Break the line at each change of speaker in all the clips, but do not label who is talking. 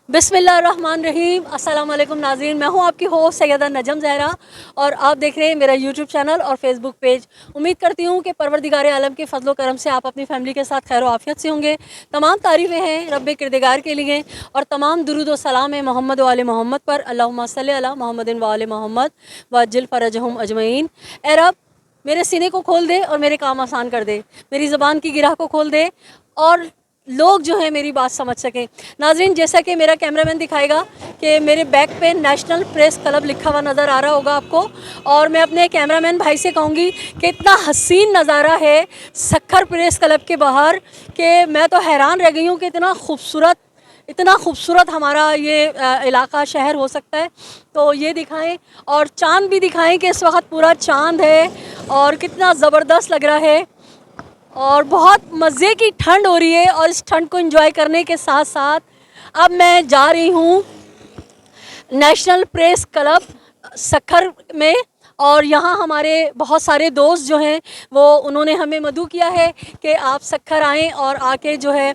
बिस्मिल्लाहिर्रहमानिर्रहीम। अस्सलाम वालेकुम नाज़रीन, मैं हूं आपकी होस्ट सैयदा नजम ज़हरा और आप देख रहे हैं मेरा यूट्यूब चैनल और फेसबुक पेज। उम्मीद करती हूं कि परवरदिगार आलम के फजलो करम से आप अपनी फैमिली के साथ खैर आफियत से होंगे। तमाम तारीफ़ें हैं रब्बे किरदिगार के लिए और तमाम दुरूद व सलाम है मोहम्मद वाले मोहम्मद पर। अल्लाहुम्मा सल्ली अला मोहम्मदिन वाले मोहम्मद वअज्जिल फ़रजहुम अजमईन। ए रब, मेरे सीने को खोल दे और मेरे काम आसान कर दे, मेरी ज़बान की गिरह को खोल दे और लोग जो है मेरी बात समझ सकें। नाजरीन, जैसा कि मेरा कैमरामैन दिखाएगा कि मेरे बैक पे नेशनल प्रेस क्लब लिखा हुआ नज़र आ रहा होगा आपको, और मैं अपने कैमरामैन भाई से कहूँगी कि इतना हसीन नज़ारा है सक्खर प्रेस क्लब के बाहर कि मैं तो हैरान रह गई हूँ कि इतना खूबसूरत हमारा ये इलाका शहर हो सकता है। तो ये दिखाएं और चांद भी दिखाएं कि इस वक्त पूरा चांद है और कितना ज़बरदस्त लग रहा है और बहुत मज़े की ठंड हो रही है। और इस ठंड को एंजॉय करने के साथ साथ अब मैं जा रही हूँ नेशनल प्रेस क्लब सक्खर में, और यहाँ हमारे बहुत सारे दोस्त जो हैं वो उन्होंने हमें मदऊ किया है कि आप सक्खर आएँ और आके जो है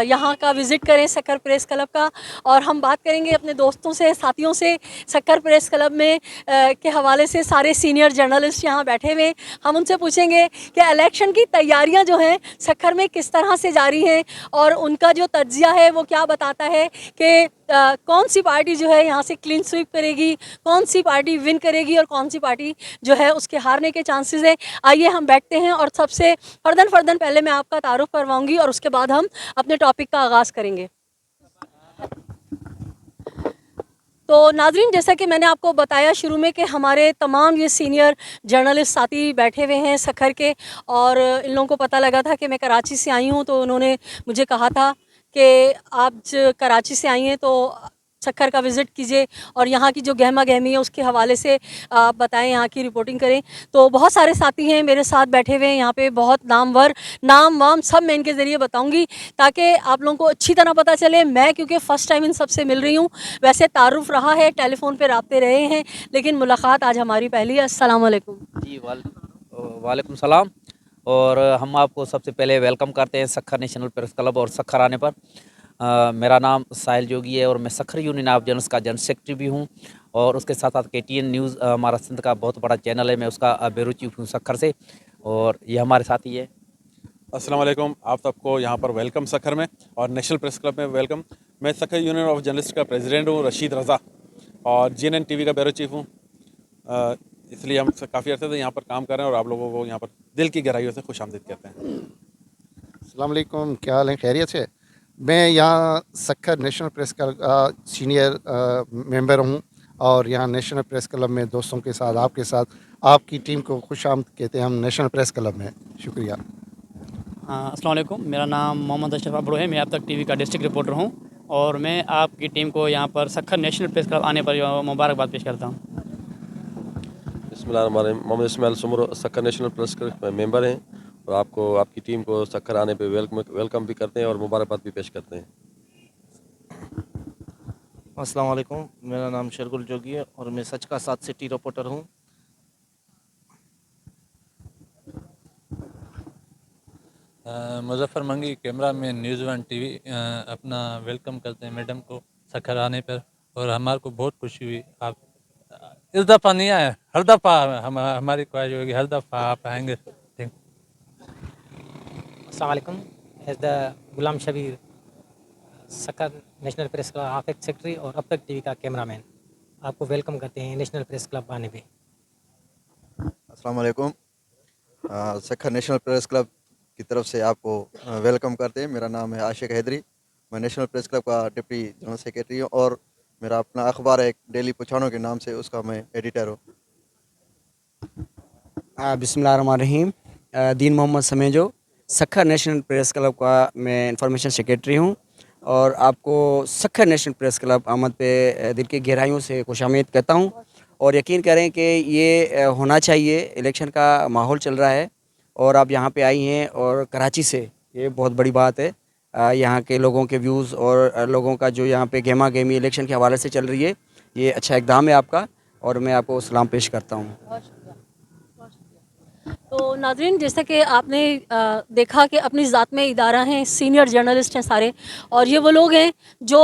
यहाँ का विज़िट करें सक्खर प्रेस क्लब का। और हम बात करेंगे अपने दोस्तों से, साथियों से सक्खर प्रेस क्लब में के हवाले से। सारे सीनियर जर्नलिस्ट यहाँ बैठे हुए, हम उनसे पूछेंगे कि इलेक्शन की तैयारियाँ जो हैं सक्खर में किस तरह से जारी हैं और उनका जो तज्ज़िया है वो क्या बताता है कि कौन सी पार्टी जो है यहाँ से क्लीन स्वीप करेगी, कौन सी पार्टी विन करेगी और कौन सी पार्टी जो है उसके हारने के चांसेस है। आइए हम बैठते हैं और सबसे फर्दन पहले मैं आपका तारुफ करवाऊंगी और उसके बाद हम अपने टॉपिक का आगाज़ करेंगे। तो नाजरीन, जैसा कि मैंने आपको बताया शुरू में कि हमारे तमाम ये सीनियर जर्नलिस्ट साथी बैठे हुए हैं सक्खर के, और इन लोगों को पता लगा था कि मैं कराची से आई हूँ, तो उन्होंने मुझे कहा था कि आप कराची से आई हैं तो सक्खर का विज़िट कीजिए और यहाँ की जो गहमा गहमी है उसके हवाले से आप बताएं, यहाँ की रिपोर्टिंग करें। तो बहुत सारे साथी हैं मेरे साथ बैठे हुए हैं यहाँ पे, बहुत नामवर, नाम वाम सब मैं इनके ज़रिए बताऊँगी ताकि आप लोगों को अच्छी तरह पता चले। मैं क्योंकि फ़र्स्ट टाइम इन सबसे मिल रही हूँ, वैसे तारुफ रहा है, टेलीफोन पे राब्ते रहे हैं, लेकिन मुलाकात आज हमारी पहली है। अस्सलाम वालेकुम।
जी वालेकुम सलाम। और हम आपको सबसे पहले वेलकम करते हैं सक्खर नेशनल प्रेस क्लब और सक्खर आने पर। मेरा नाम साहिल जोगी है और मैं सक्खर यूनियन ऑफ जर्नलिस्ट का जनरल सेक्रेटरी भी हूँ, और उसके साथ साथ KTN न्यूज़ हमारा सिंध का बहुत बड़ा चैनल है, मैं उसका ब्यूरो चीफ हूँ सक्खर से, और ये हमारे साथी है।
अस्सलाम वालेकुम, आप सबको यहाँ पर वेलकम सक्खर में और नेशनल प्रेस क्लब में वेलकम। मैं सक्खर यूनियन ऑफ जर्नलिस्ट का प्रेसिडेंट हूँ रशीद रज़ा, और GNN TV का ब्यूरो चीफ हूँ। इसलिए हम काफ़ी अर्से से यहाँ पर काम कर रहे हैं और आप लोगों को यहाँ पर दिल की गहराइयों से खुशामदीद कहते हैं।
अस्सलाम वालेकुम, क्या हाल है? खैरियत से? मैं यहाँ सक्खर नेशनल प्रेस क्लब का सीनियर मेंबर हूँ और यहाँ नेशनल प्रेस क्लब में दोस्तों के साथ आपके साथ आपकी टीम को खुशामद कहते हैं हम नेशनल प्रेस क्लब में। शुक्रिया।
अस्सलाम वालेकुम, मेरा नाम मोहम्मद अशरफ अब्रो है। मैं अब तक TV का डिस्ट्रिक्ट रिपोर्टर हूँ और मैं आपकी टीम को यहाँ पर सक्खर नेशनल प्रेस क्लब आने पर मुबारकबाद पेश करता हूँ।
बिस्मिल्लाहिर्रहमानिर्रहीम। मोहम्मद इस्माइल सुमर सक्खर नेशनल प्रेस क्लब में मेंबर हैं और आपको आपकी टीम को सक्खर आने पे वेलकम भी करते हैं और मुबारकबाद भी पेश करते हैं।
अस्सलाम वालेकुम, मेरा नाम शेरगुल जोगी है और मैं सच का साथ सिटी रिपोर्टर हूँ।
मुज़फ़्फ़र मंगी, camera man news one TV, अपना वेलकम करते हैं मैडम को सक्खर आने पर, और हमारे को बहुत खुशी हुई। आप इस दफ़ा नहीं आए, हर दफ़ा हमारी ख्वाहिश होगी हर दफ़ा आप आएंगे।
अस्सलाम वालेकुम, as the Ghulam Shabbir, Sukkur national press club आफिक सेक्रेटरी और अब तक TV का कैमरामैन, आपको वेलकम करते हैं नेशनल प्रेस क्लब आने पे।
अस्सलाम वालेकुम, सक्खर नेशनल प्रेस क्लब की तरफ से आपको वेलकम करते हैं। मेरा नाम है आशिक हैदरी, मैं नेशनल प्रेस क्लब का डिप्टी जनरल सेक्रेटरी हूँ और मेरा अपना अखबार है डेली पुछानो के नाम से, उसका मैं एडिटर हूँ।
बिस्मिल्लाहिर्रहमानिर्रहीम, Deen Mohammad Samejo, Sukkur national press club का मैं इंफॉर्मेशन सेक्रेटरी हूँ और आपको सक्खर नेशनल प्रेस क्लब आमद पे दिल की गहराइयों से खुशामदीद कहता हूँ। और यकीन करें कि ये होना चाहिए, इलेक्शन का माहौल चल रहा है और आप यहाँ पे आई हैं और कराची से, ये बहुत बड़ी बात है। यहाँ के लोगों के व्यूज़ और लोगों का जो यहाँ पे गहमा गहमी इलेक्शन के हवाले से चल रही है, ये अच्छा इक़दाम है आपका और मैं आपको सलाम पेश करता हूँ।
तो नाज़रीन, जैसा कि आपने देखा कि अपनी ज़ात में इदारा हैं, सीनियर जर्नलिस्ट हैं सारे, और ये वो लोग हैं जो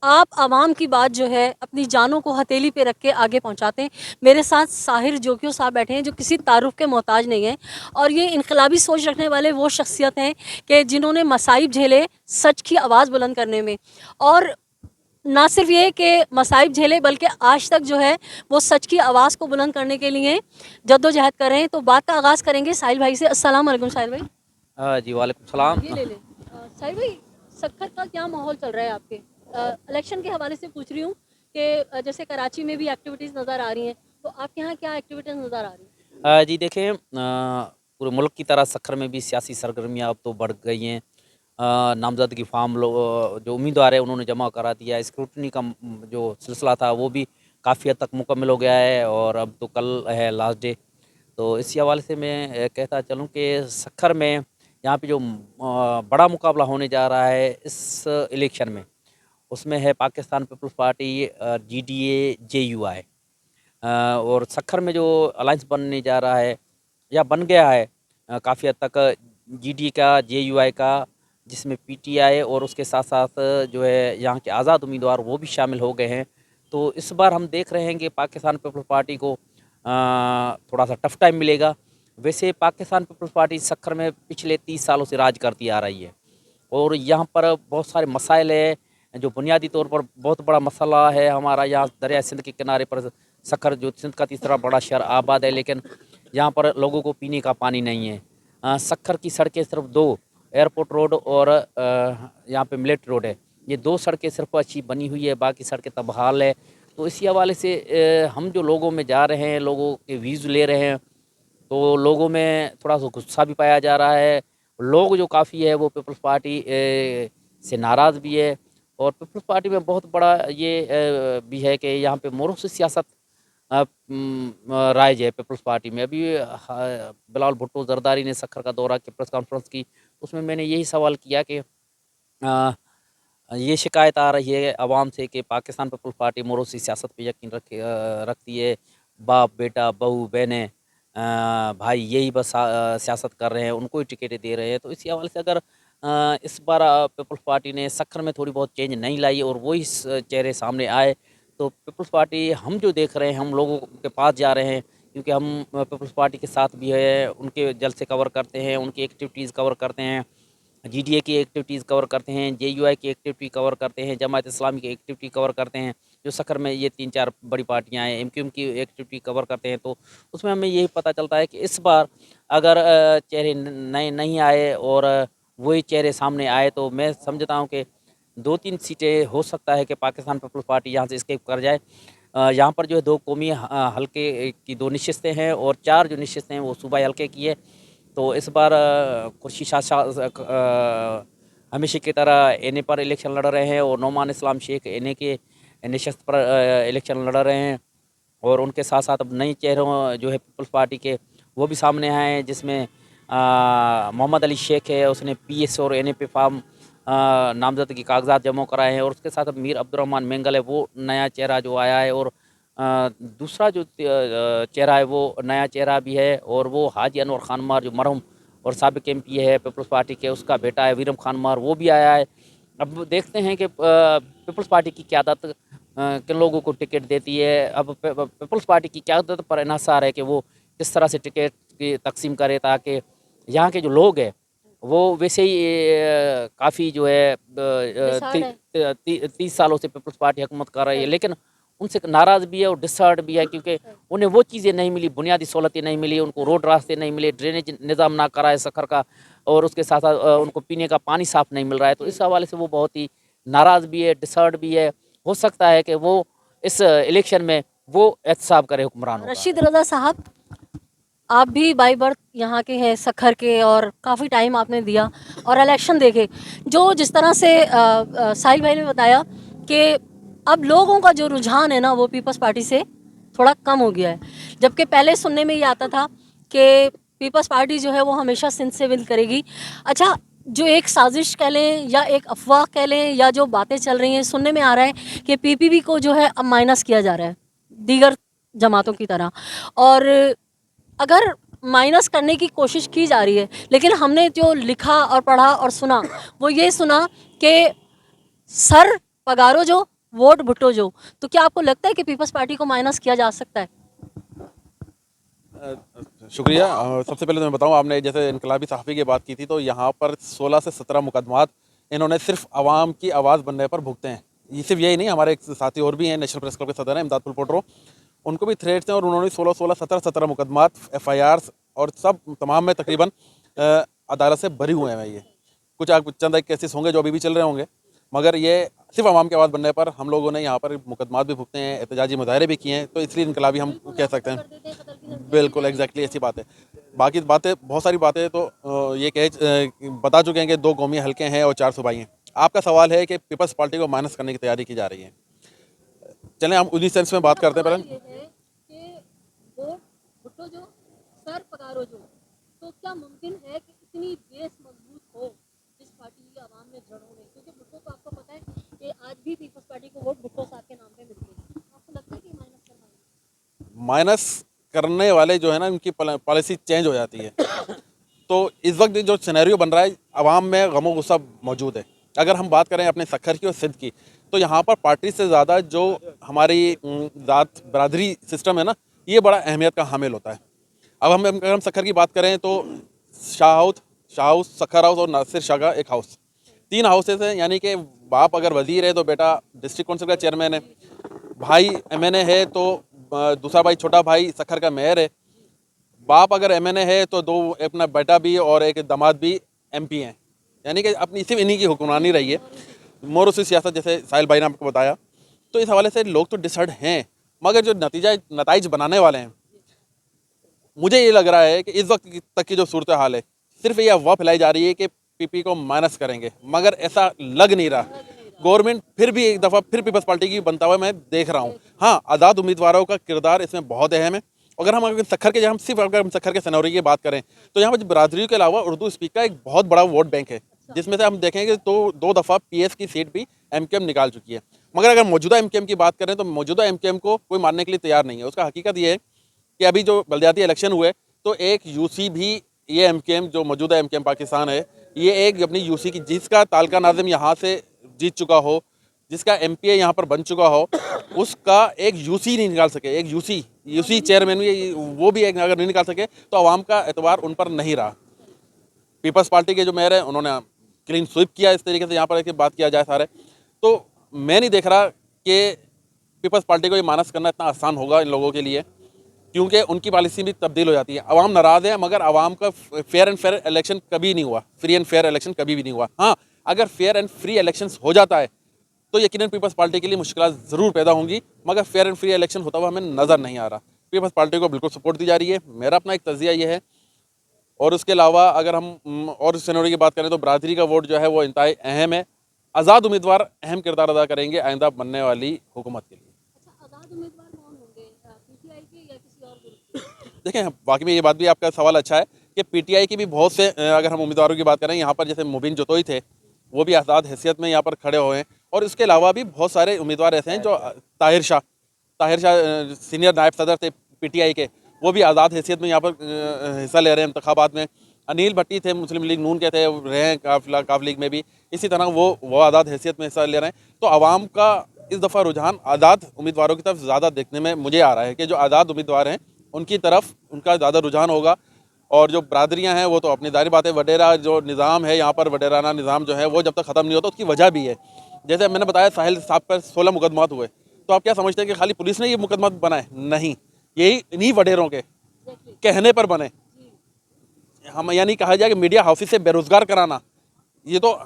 आप आवाम की बात जो है अपनी जानों को हथेली पे रख के आगे पहुंचाते हैं। मेरे साथ साहिर जोगियो साहब बैठे हैं जो किसी तारुफ के मोहताज नहीं हैं, और ये इनकलाबी सोच रखने वाले वो शख्सियत हैं कि जिन्होंने मसाइब झेले सच की आवाज़ बुलंद करने में, और ना सिर्फ ये कि मसाइब झेले बल्कि आज तक जो है वो सच की आवाज़ को बुलंद करने के लिए जद्दोजहद कर रहे हैं। तो बात का आगाज़ करेंगे साहिल भाई से। अस्सलाम वालेकुम साहिल भाई।
जी वालेकुम सलाम।
ये ले लें। साहिल भाई, सक्खर का क्या माहौल चल रहा है आपके? इलेक्शन के हवाले से पूछ रही हूँ कि जैसे कराची में भी एक्टिविटीज़ नज़र आ रही हैं, तो आपके यहाँ क्या एक्टिविटीज़ नज़र आ रही हैं?
जी देखें, पूरे मुल्क की तरह सक्खर में भी सियासी सरगर्मियाँ अब तो बढ़ गई हैं। नामजदगी फार्म जो उम्मीदवार है उन्होंने जमा करा दिया। स्क्रूटनी का जो सिलसिला था वो भी काफ़ी हद तक मुकम्मल हो गया है और अब तो कल है लास्ट डे। तो इसी हवाले से मैं कहता चलूँ कि सक्खर में यहाँ पे जो बड़ा मुकाबला होने जा रहा है इस इलेक्शन में, उसमें है पाकिस्तान पीपल्स पार्टी, GDA, JUI। और सक्खर में जो अलायंस बनने जा रहा है या बन गया है काफ़ी हद तक, GDA का, JUI का, जिसमें PTI और उसके साथ साथ जो है यहाँ के आज़ाद उम्मीदवार वो भी शामिल हो गए हैं। तो इस बार हम देख रहे हैं कि पाकिस्तान पीपल्स पार्टी को थोड़ा सा टफ टाइम मिलेगा। वैसे पाकिस्तान पीपल्स पार्टी सक्खर में पिछले 30 सालों से राज करती आ रही है और यहाँ पर बहुत सारे मसाइल है। जो बुनियादी तौर पर बहुत बड़ा मसला है हमारा, यहाँ दरिया सिंध के किनारे पर सक्खर जो सिंध का तीसरा बड़ा शहर आबाद है, लेकिन यहाँ पर लोगों को पीने का पानी नहीं है। सक्खर की सड़कें सिर्फ 2, एयरपोर्ट रोड और यहाँ पे मिलिट्री रोड है। ये 2 सड़कें सिर्फ अच्छी बनी हुई है, बाकी सड़कें तबहाल है। तो इसी हवाले से हम जो लोगों में जा रहे हैं, लोगों के व्यूज़ ले रहे हैं, तो लोगों में थोड़ा सा गुस्सा भी पाया जा रहा है। लोग जो काफ़ी है वो पीपल्स पार्टी से नाराज़ भी है और पीपल्स पार्टी में बहुत बड़ा ये भी है कि यहाँ पे मोरों से सियासत राइज है पीपल्स पार्टी में। अभी बिलावल भुट्टो जरदारी ने सक्खर का दौरा की प्रेस कॉन्फ्रेंस की, उसमें मैंने यही सवाल किया कि ये शिकायत आ रही है आवाम से कि पाकिस्तान पीपल्स पार्टी मोरों से सियासत पे यकीन रखती है। बाप बेटा बहू बहनें भाई यही बस सियासत कर रहे हैं, उनको ही टिकटें दे रहे हैं। तो इसी हवाले से अगर इस बार पीपल्स पार्टी ने सक्खर में थोड़ी बहुत चेंज नहीं लाई और वही चेहरे सामने आए, तो पीपल्स पार्टी हम जो देख रहे हैं, हम लोगों के पास जा रहे हैं क्योंकि हम पीपल्स पार्टी के साथ भी है, उनके जलसे कवर करते हैं, उनकी एक्टिविटीज़ कवर करते हैं, GDA की एक्टिविटीज़ कवर करते हैं, JUI की एक्टिविटी कवर करते हैं, जमात इस्लामी की एक्टिविटी कवर करते हैं। जो सक्खर में ये 3-4 बड़ी पार्टियां हैं, MQM की एक्टिविटी कवर करते हैं। तो उसमें हमें यही पता चलता है कि इस बार अगर चेहरे नए नहीं आए और वही चेहरे सामने आए तो मैं समझता हूँ कि 2-3 सीटें हो सकता है कि पाकिस्तान पीपल्स पार्टी यहाँ से एस्केप कर जाए। यहाँ पर जो है 2 कौमी हल्के की 2 नशिस्तें हैं और 4 जो नशिस्तें हैं वो सूबाई हल्के की है। तो इस बार खुर्शीद शाह हमेशा की तरह NA पर इलेक्शन लड़ रहे हैं और नोमान इस्लाम शेख NA के नशस्त पर इलेक्शन लड़ रहे हैं और उनके साथ साथ अब नए चेहरों जो है पीपल्स पार्टी के वो भी सामने आए हैं, जिसमें मोहम्मद अली शेख है, उसने PS और NA पे फार्म नामजदगी कागजात जमा कराए हैं और उसके साथ अब मीर अब्दुर्रहमान मेंगल है, वो नया चेहरा जो आया है। और दूसरा जो चेहरा है वो नया चेहरा भी है और वो हाजी अनवर खान मार जो मरहूम और साबिक MP है पीपल्स पार्टी के, उसका बेटा है वीरम खान मार, वो भी आया है। अब देखते हैं कि पीपल्स पार्टी की क़यादत किन लोगों को टिकट देती है। अब पीपल्स पार्टी की क़यादत पर इन्हसार है कि वो किस तरह से टिकट की तकसीम करे ताकि यहाँ के जो लोग हैं वो वैसे ही काफ़ी जो है 30 सालों से पीपल्स पार्टी हुकूमत कर रही है, लेकिन उनसे नाराज़ भी है और डिसहार्ट भी है क्योंकि उन्हें वो चीज़ें नहीं मिली, बुनियादी सहूलतें नहीं मिली, उनको रोड रास्ते नहीं मिले, ड्रेनेज निज़ाम ना करा है सक्खर का और उसके साथ साथ उनको पीने का पानी साफ़ नहीं मिल रहा है। तो इस हवाले से वो बहुत ही नाराज़ भी है, डिसहार्ट भी है। हो सकता है कि वो इस इलेक्शन में वो एहतसाब करे हुक्मरानों का।
रशीद रज़ा साहब, आप भी बाई बर्थ यहाँ के हैं सक्खर के और काफ़ी टाइम आपने दिया और इलेक्शन देखे। जो जिस तरह से साहिल भाई ने बताया कि अब लोगों का जो रुझान है ना वो पीपल्स पार्टी से थोड़ा कम हो गया है, जबकि पहले सुनने में ये आता था कि पीपल्स पार्टी जो है वो हमेशा सिंध से विन करेगी। अच्छा, जो एक साजिश कह लें या एक अफवाह कह लें या जो बातें चल रही हैं, सुनने में आ रहा है कि PPP को जो है अब माइनस किया जा रहा है दीगर जमातों की तरह, और अगर माइनस करने की कोशिश की जा रही है, लेकिन हमने जो लिखा और पढ़ा और सुना वो ये सुना कि सर पगारो जो, वोट भुट्टो जो। तो क्या आपको लगता है कि पीपल्स पार्टी को माइनस किया जा सकता है?
शुक्रिया। सबसे पहले तो मैं बताऊं, आपने जैसे इनकलाबी सहाफ़ी की बात की थी, तो यहाँ पर 16 से 17 मुकदमात इन्होंने सिर्फ आवाम की आवाज़ बनने पर भुगते हैं। ये सिर्फ यही नहीं, हमारे एक साथी और भी हैं, नेशनल प्रेस क्लब के सदर हैं इमदाद पुलपोट्रो, उनको भी थ्रेट्स हैं और उन्होंने 16 17 मुकदमात FIRs और सब तमाम में तकरीबन अदालत से बरी हुए हैं। ये कुछ चंद एक केसेस होंगे जो अभी भी चल रहे होंगे, मगर ये सिर्फ आवाम की आवाज़ बनने पर हम लोगों ने यहाँ पर मुकदमात भी भुगते हैं, एहतजाजी मुजाहरे भी किए हैं, तो इसलिए इनकलाबी हम कह सकते हैं। बिल्कुल एग्जैक्टली ऐसी बात है। बाकी बातें, बहुत सारी बातें तो ये बता चुके हैं कि 2 कौमी हलके हैं और 4 सूबाई हैं। आपका सवाल है कि पीपल्स पार्टी को माइनस करने की तैयारी की जा रही है। चलें हम उन्हीं सेंस में बात करते हैं। पहले
तो क्या मुमकिन है कि इतनी बेस मजबूत हो जिस पार्टी की आवाम में जड़ों में, क्योंकि भुट्टो तो आपको पता है कि आज भी पीपल्स पार्टी को वोट भुट्टो साहब के नाम पे मिलती है, आपको लगता है कि
माइनस करने वाले जो है ना, उनकी पॉलिसी चेंज हो जाती है। तो इस वक्त जो सिनेरियो बन रहा है, आवाम में गमो गुस्सा मौजूद है। अगर हम बात करें अपने सखर की और सिद्ध की, तो यहाँ पर पार्टी से ज़्यादा जो हमारी ज़ात बरादरी सिस्टम है ना, ये बड़ा अहमियत का हामिल होता है। अब अगर हम सखर की बात करें तो शाह हाउस, सखर हाउस और नासिर शाह का एक हाउस, 3 हाउसेस हैं। यानी कि बाप अगर वजीर है तो बेटा डिस्ट्रिक्ट काउंसिल का चेयरमैन है, भाई MNA है तो दूसरा भाई, छोटा भाई सखर का मेयर है, बाप अगर MNA है तो 2 अपना बेटा भी और एक दामाद भी MP हैं। यानी कि अपनी सिर्फ इन्हीं की हुक्मरानी रही है, मोरूसी सियासत, जैसे साहिल भाई ने आपको बताया। तो इस हवाले से लोग तो डिसहर्ड हैं, मगर जो नतीज बनाने वाले हैं, मुझे ये लग रहा है कि इस वक्त तक की जो सूरत हाल है, सिर्फ ये अफवाह फैलाई जा रही है कि PP को माइनस करेंगे, मगर ऐसा लग नहीं रहा। गवर्नमेंट फिर भी एक दफ़ा फिर पीपल्स पार्टी की बनता हुआ मैं देख रहा हूँ। हाँ, आज़ाद उम्मीदवारों का किरदार इसमें बहुत अहम है। अगर हम सखर के सिनेरियो की बात करें, तो यहाँ पर बरादरी के अलावा उर्दू स्पीक का एक बहुत बड़ा वोट बैंक है, जिसमें से हम देखेंगे तो 2 दफ़ा PS की सीट भी MKM निकाल चुकी है। मगर अगर मौजूदा MKM की बात करें तो मौजूदा MKM को कोई मानने के लिए तैयार नहीं है। उसका हकीकत ये है कि अभी जो बलदियाती इलेक्शन हुए, तो एक UC भी, ये MKM जो मौजूदा MKM पाकिस्तान है, ये एक अपनी UC की, जिसका तालका नाज़िम यहाँ से जीत चुका हो, जिसका MPA यहाँ पर बन चुका हो, उसका एक UC नहीं निकाल सके। एक UC चेयरमैन भी, वो भी एक अगर नहीं निकाल सके तो आवाम का एतबार उन पर नहीं रहा। पीपल्स पार्टी के जो मेयर हैं, उन्होंने क्लीन स्वीप किया, इस तरीके से यहाँ पर एक बात किया जाए सारे, तो मैं नहीं देख रहा कि पीपल्स पार्टी को ये माइनस करना इतना आसान होगा इन लोगों के लिए, क्योंकि उनकी पॉलिसी भी तब्दील हो जाती है। आवाम नाराज़ है, मगर आवाम का फेयर एंड फेयर इलेक्शन कभी नहीं हुआ, फ्री एंड फेयर इलेक्शन कभी भी नहीं हुआ। हाँ, अगर फेयर एंड फ्री इलेक्शन हो जाता है तो यकीनन पीपल्स पार्टी के लिए मुश्किलात ज़रूर पैदा होंगी, मगर फेयर एंड फ्री इलेक्शन होता हुआ हमें नज़र नहीं आ रहा। पीपल्स पार्टी को बिल्कुल सपोर्ट दी जा रही है, मेरा अपना एक तज़िया ये है। और उसके अलावा अगर हम और सिनेरियो की बात करें तो बरादरी का वोट जो है वो इंतहाई अहम है। आज़ाद उम्मीदवार अहम किरदार अदा करेंगे आइंदा बनने वाली हुकूमत के लिए। देखें, बाकी में ये बात भी, आपका सवाल अच्छा है कि PTI की भी बहुत से, अगर हम उम्मीदवारों की बात करें, यहाँ पर जैसे मुबीन जोतोई थे, वो भी आज़ाद हैसियत में यहाँ पर खड़े हुए हैं। और इसके अलावा भी बहुत सारे उम्मीदवार ऐसे हैं जो ताहिर शाह सीनियर नायब सदर थे PTI के, वो भी आज़ाद हैसियत में यहाँ पर हिस्सा ले रहे हैं इंतखाबात में। अनिल भट्टी थे, मुस्लिम लीग नून के थे, रहे हैं काफ लीग में भी, इसी तरह वो आज़ाद हैसियत में हिस्सा ले रहे हैं। तो आवाम का इस दफ़ा रुझान आज़ाद उम्मीदवारों की तरफ ज़्यादा देखने में मुझे आ रहा है कि जो आज़ाद उम्मीदवार हैं उनकी तरफ उनका ज़्यादा रुझान होगा। और जो बरादरियाँ हैं वो तो अपनी जाहिर बात है, वडेरा जो निज़ाम है यहाँ पर, वडेराना निज़ाम जो है वो जब तक ख़त्म नहीं होता, उसकी वजह भी है। जैसे मैंने बताया साहिल साहब पर 16 मुकदमात हुए, तो आप क्या समझते हैं कि खाली पुलिस ने ये मुकदमा बनाए? नहीं, यही इन्हीं वडेरों के कहने पर बने। हम यानी कहा जाए कि मीडिया हाउसेस से बेरोज़गार कराना, ये तो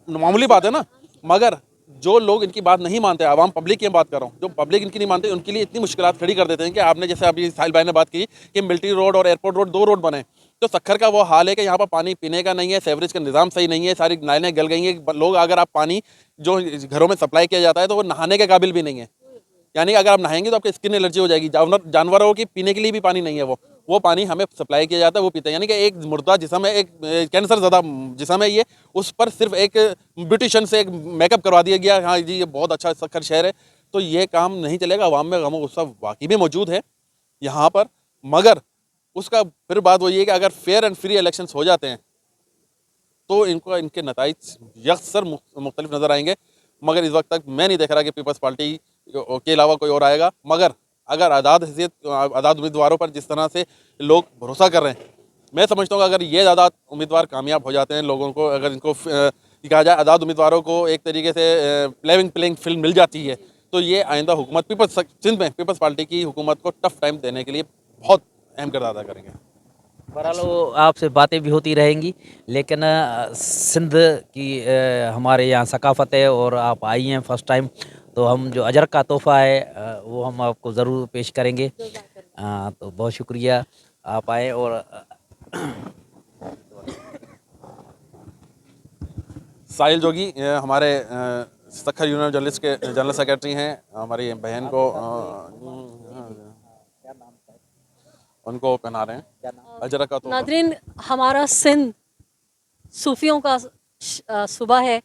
मामूली बात है ना। मगर जो लोग इनकी बात नहीं मानते, आवाम पब्लिक की बात कर रहा हूँ, जो पब्लिक इनकी नहीं मानते, उनके लिए इतनी मुश्किलात खड़ी कर देते हैं कि आपने जैसे अभी साहिल भाई ने बात की कि मिलिट्री रोड और एयरपोर्ट रोड 2 रोड बने, तो सखर का वो हाल है कि यहाँ पर पानी पीने का नहीं है, सेवरेज का निज़ाम सही नहीं है, सारी नालियाँ गल गई हैं। लोग, अगर आप पानी जो घरों में सप्लाई किया जाता है तो वो नहाने के काबिल भी नहीं है। यानी अगर आप नहाएंगे तो आपकी स्किन एलर्जी हो जाएगी। जानवरों की पीने के लिए भी पानी नहीं है, वो पानी हमें सप्लाई किया जाता है, वो पीते हैं। यानी कि एक मुर्दा जिस्म है, एक कैंसर ज़्यादा जिस्म है, ये उस पर सिर्फ एक ब्यूटिशियन से एक मेकअप करवा दिया गया, हाँ जी ये बहुत अच्छा सखर शहर है, तो ये काम नहीं चलेगा। अवाम में गम गुस्सा वाकई में मौजूद है यहाँ पर, मगर उसका फिर बात वही है कि अगर फेयर एंड फ्री इलेक्शंस हो जाते हैं तो इनके नताइज यकसर मुख्तलिफ नज़र आएंगे। मगर इस वक्त तक मैं नहीं देख रहा कि पीपल्स पार्टी के अलावा कोई और आएगा। मगर अगर आज़ाद उम्मीदवारों पर जिस तरह से लोग भरोसा कर रहे हैं, मैं समझता हूँ कि अगर ये आज़ाद उम्मीदवार कामयाब हो जाते हैं, लोगों को अगर इनको कहा जाए आज़ाद उम्मीदवारों को एक तरीके से प्लेइंग फील्ड मिल जाती है, तो ये आइंदा हुकूमत सिंध में पीपल्स पार्टी की हुकूमत को टफ टाइम देने के लिए बहुत अहम किरदार अदा करेंगे।
बहरहाल वो आपसे बातें भी होती रहेंगी, लेकिन सिंध की हमारे यहाँ सकाफ़त है और आप आई हैं फर्स्ट टाइम, तो हम जो अजरक का तोहफ़ा है वो हम आपको ज़रूर पेश करेंगे। तो बहुत शुक्रिया आप आए। और
साहिल जोगी हमारे सखर यूनियन जर्नलिस्ट के जनरल सेक्रेटरी हैं। हमारी बहन को उनको पहना रहे हैं अजरक का तोहफ़ा।
नादरीन, हमारा सिंध सूफियों का सूबा है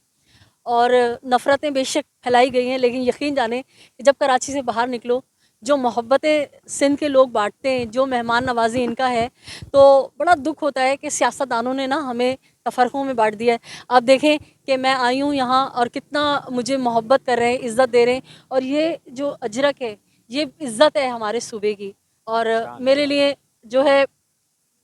और नफ़रतें बेशक फैलाई गई हैं, लेकिन यकीन जाने कि जब कराची से बाहर निकलो, जो मोहब्बतें सिंध के लोग बांटते हैं, जो मेहमान नवाजी इनका है, तो बड़ा दुख होता है कि सियासतदानों ने ना हमें तफरक़ों में बांट दिया है। आप देखें कि मैं आई हूँ यहाँ और कितना मुझे मोहब्बत कर रहे हैं, इज़्ज़त दे रहे हैं, और ये जो अजरक है ये इज़्ज़त है हमारे सूबे की। और मेरे लिए जो है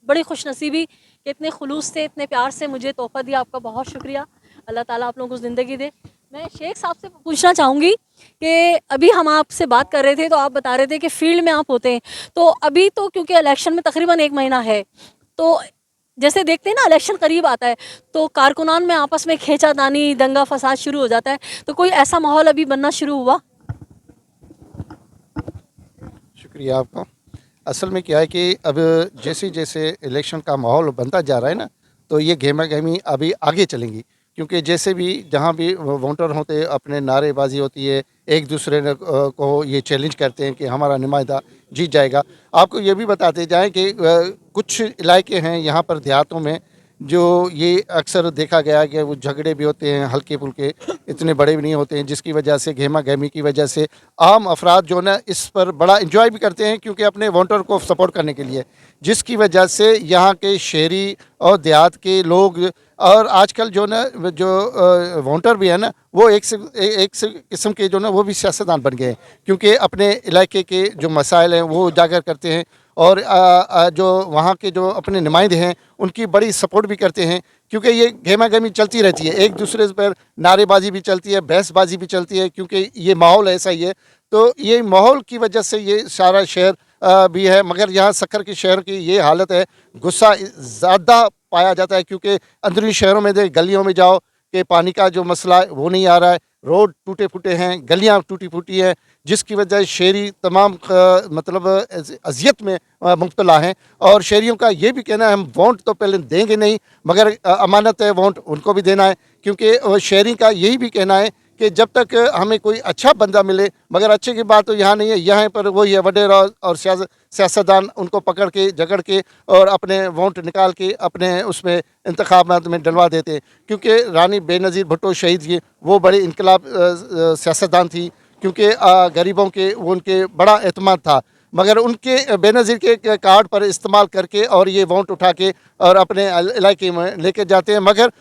बड़ी खुशनसीबी कि इतने खुलूस से, इतने प्यार से मुझे तोहफ़ा दिया। आपका बहुत शुक्रिया। अल्लाह ताला आप लोगों को ज़िंदगी दे। मैं शेख साहब से पूछना चाहूँगी कि अभी हम आपसे बात कर रहे थे तो आप बता रहे थे कि फील्ड में आप होते हैं, तो अभी तो क्योंकि इलेक्शन में तकरीबन 1 महीना है, तो जैसे देखते हैं ना इलेक्शन करीब आता है तो कारकुनान में आपस में खींचातानी, दंगा फसाद शुरू हो जाता है, तो कोई ऐसा माहौल अभी बनना शुरू हुआ?
शुक्रिया आपका। असल में क्या है कि अब जैसे जैसे इलेक्शन का माहौल बनता जा रहा है ना, तो ये गहमा गहमी अभी आगे चलेंगी, क्योंकि जैसे भी जहाँ भी वोटर होते अपने नारेबाजी होती है, एक दूसरे को ये चैलेंज करते हैं कि हमारा नुमाइंदा जीत जाएगा। आपको ये भी बताते जाएं कि कुछ इलाके हैं यहाँ पर देहातों में जो ये अक्सर देखा गया कि वो झगड़े भी होते हैं, हल्के फुल्के, इतने बड़े भी नहीं होते हैं, जिसकी वजह से गहमा गहमी की वजह से आम अफराद जो ना इस पर बड़ा इंजॉय भी करते हैं, क्योंकि अपने वोटर को सपोर्ट करने के लिए, जिसकी वजह से यहाँ के शहरी और देहात के लोग और आजकल जो ना जो वोटर भी है ना, वो एक से किस्म के जो ना वो भी सियासतदान बन गए हैं, क्योंकि अपने इलाके के जो मसाइल हैं वो उजागर करते हैं और जो वहाँ के जो अपने नुमाइंदे हैं उनकी बड़ी सपोर्ट भी करते हैं, क्योंकि ये गहमा गहमी चलती रहती है, एक दूसरे पर नारेबाजी भी चलती है, बहसबाजी भी चलती है, क्योंकि ये माहौल ऐसा ही है। तो ये माहौल की वजह से ये सारा शहर भी है, मगर यहाँ सक्खर के शहर की ये हालत है, गुस्सा ज़्यादा पाया जाता है, क्योंकि अंदरूनी शहरों में गलियों में जाओ कि पानी का जो मसला है वो नहीं आ रहा है, रोड टूटे फूटे हैं, गलियां टूटी फूटी हैं, जिसकी वजह शहरी तमाम मतलब अजियत में मुब्तला हैं। और शहरियों का ये भी कहना है हम वोट तो पहले देंगे नहीं, मगर अमानत है वोट उनको भी देना है, क्योंकि शहरी का यही भी कहना है कि जब तक हमें कोई अच्छा बंदा मिले, मगर अच्छे की बात तो यहाँ नहीं है, यहाँ पर वही है वडेर और सियासतदान उनको पकड़ के झगड़ के और अपने वोट निकाल के अपने उसमें इंतखाबात में डलवा देते हैं। क्योंकि रानी बेनज़ीर भुट्टो शहीद जी वो बड़ी इनकलाब सियासतदान थी, क्योंकि गरीबों के वो उनके बड़ा एतमाद था, मगर उनके बेनज़ीर के कार्ड पर इस्तेमाल करके और ये वोट उठा के और अपने इलाके में लेके जाते हैं। मगर